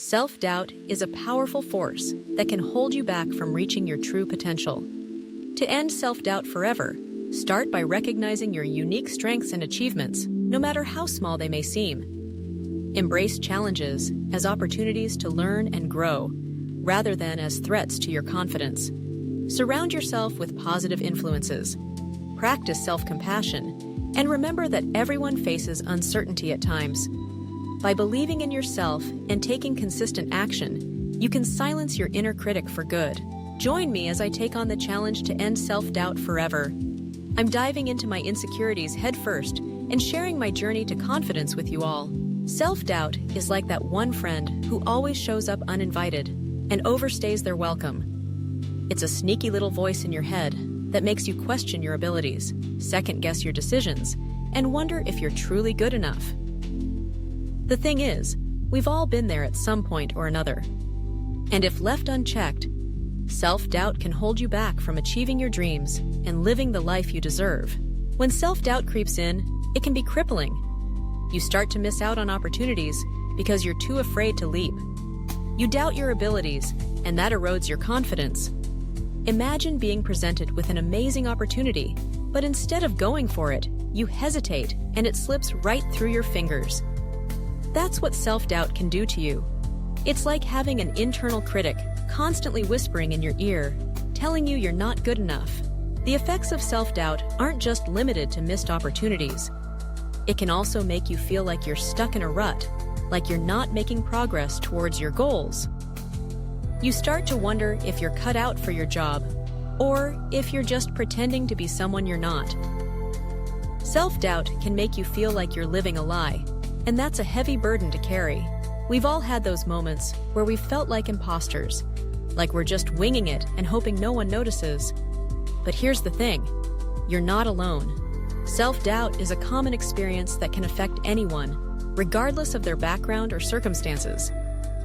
Self-doubt is a powerful force that can hold you back from reaching your true potential. To end self-doubt forever, start by recognizing your unique strengths and achievements, no matter how small they may seem. Embrace challenges as opportunities to learn and grow, rather than as threats to your confidence. Surround yourself with positive influences. Practice self-compassion, and remember that everyone faces uncertainty at times. By believing in yourself and taking consistent action, you can silence your inner critic for good. Join me as I take on the challenge to end self-doubt forever. I'm diving into my insecurities headfirst and sharing my journey to confidence with you all. Self-doubt is like that one friend who always shows up uninvited and overstays their welcome. It's a sneaky little voice in your head that makes you question your abilities, second-guess your decisions, and wonder if you're truly good enough. The thing is, we've all been there at some point or another. And if left unchecked, self-doubt can hold you back from achieving your dreams and living the life you deserve. When self-doubt creeps in, it can be crippling. You start to miss out on opportunities because you're too afraid to leap. You doubt your abilities, and that erodes your confidence. Imagine being presented with an amazing opportunity, but instead of going for it, you hesitate and it slips right through your fingers. That's what self-doubt can do to you. It's like having an internal critic constantly whispering in your ear, telling you you're not good enough. The effects of self-doubt aren't just limited to missed opportunities. It can also make you feel like you're stuck in a rut, like you're not making progress towards your goals. You start to wonder if you're cut out for your job, or if you're just pretending to be someone you're not. Self-doubt can make you feel like you're living a lie, and that's a heavy burden to carry. We've all had those moments where we felt like imposters, like we're just winging it and hoping no one notices. But here's the thing, you're not alone. Self-doubt is a common experience that can affect anyone, regardless of their background or circumstances.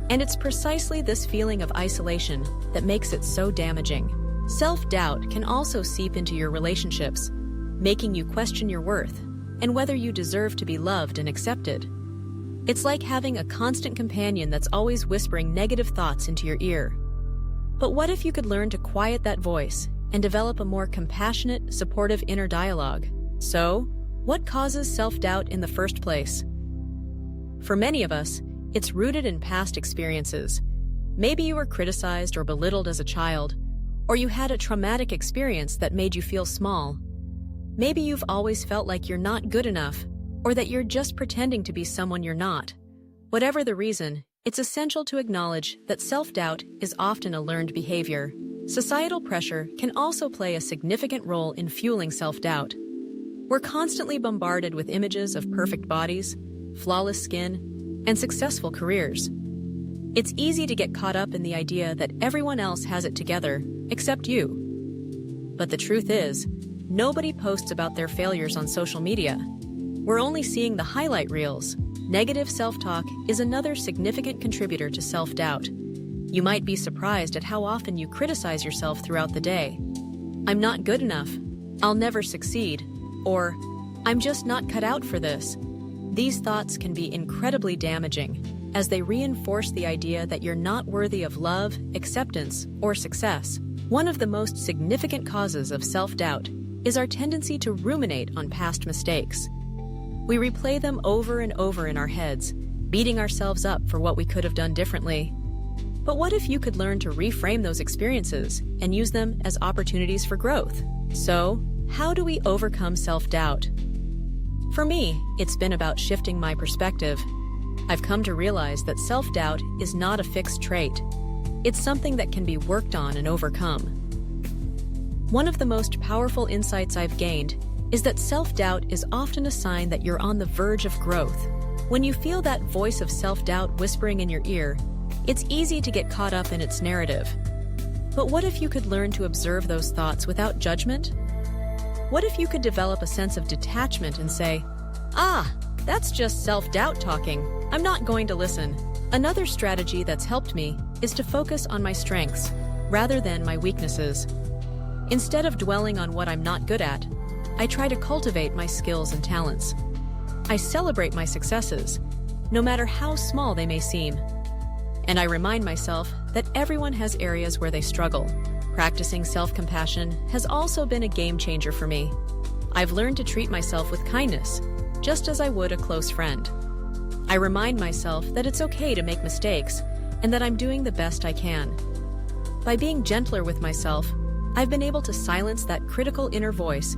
And it's precisely this feeling of isolation that makes it so damaging. Self-doubt can also seep into your relationships, making you question your worth and whether you deserve to be loved and accepted. It's like having a constant companion that's always whispering negative thoughts into your ear. But what if you could learn to quiet that voice and develop a more compassionate, supportive inner dialogue? So, what causes self-doubt in the first place? For many of us, it's rooted in past experiences. Maybe you were criticized or belittled as a child, or you had a traumatic experience that made you feel small. Maybe you've always felt like you're not good enough, or that you're just pretending to be someone you're not. Whatever the reason, it's essential to acknowledge that self-doubt is often a learned behavior. Societal pressure can also play a significant role in fueling self-doubt. We're constantly bombarded with images of perfect bodies, flawless skin, and successful careers. It's easy to get caught up in the idea that everyone else has it together, except you. But the truth is, nobody posts about their failures on social media. We're only seeing the highlight reels. Negative self-talk is another significant contributor to self-doubt. You might be surprised at how often you criticize yourself throughout the day. I'm not good enough. I'll never succeed. Or, I'm just not cut out for this. These thoughts can be incredibly damaging, as they reinforce the idea that you're not worthy of love, acceptance, or success. One of the most significant causes of self-doubt is our tendency to ruminate on past mistakes. We replay them over and over in our heads, beating ourselves up for what we could have done differently. But what if you could learn to reframe those experiences and use them as opportunities for growth? So, how do we overcome self-doubt? For me, it's been about shifting my perspective. I've come to realize that self-doubt is not a fixed trait. It's something that can be worked on and overcome. One of the most powerful insights I've gained is that self-doubt is often a sign that you're on the verge of growth. When you feel that voice of self-doubt whispering in your ear, it's easy to get caught up in its narrative. But what if you could learn to observe those thoughts without judgment? What if you could develop a sense of detachment and say, that's just self-doubt talking. I'm not going to listen. Another strategy that's helped me is to focus on my strengths rather than my weaknesses. Instead of dwelling on what I'm not good at, I try to cultivate my skills and talents. I celebrate my successes, no matter how small they may seem. And I remind myself that everyone has areas where they struggle. Practicing self-compassion has also been a game changer for me. I've learned to treat myself with kindness, just as I would a close friend. I remind myself that it's okay to make mistakes and that I'm doing the best I can. By being gentler with myself, I've been able to silence that critical inner voice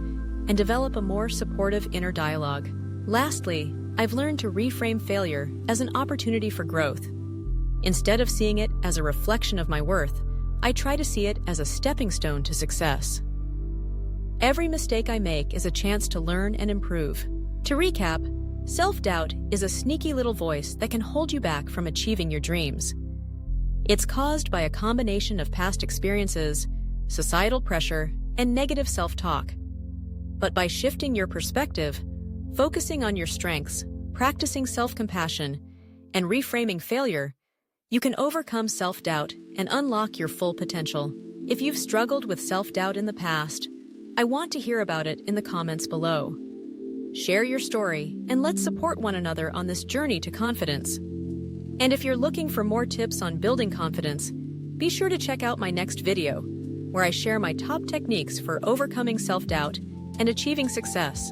and develop a more supportive inner dialogue. Lastly, I've learned to reframe failure as an opportunity for growth. Instead of seeing it as a reflection of my worth, I try to see it as a stepping stone to success. Every mistake I make is a chance to learn and improve. To recap, self-doubt is a sneaky little voice that can hold you back from achieving your dreams. It's caused by a combination of past experiences, societal pressure, and negative self-talk. But by shifting your perspective, focusing on your strengths, practicing self-compassion, and reframing failure, you can overcome self-doubt and unlock your full potential. If you've struggled with self-doubt in the past, I want to hear about it in the comments below. Share your story, and let's support one another on this journey to confidence. And if you're looking for more tips on building confidence, be sure to check out my next video, where I share my top techniques for overcoming self-doubt and achieving success.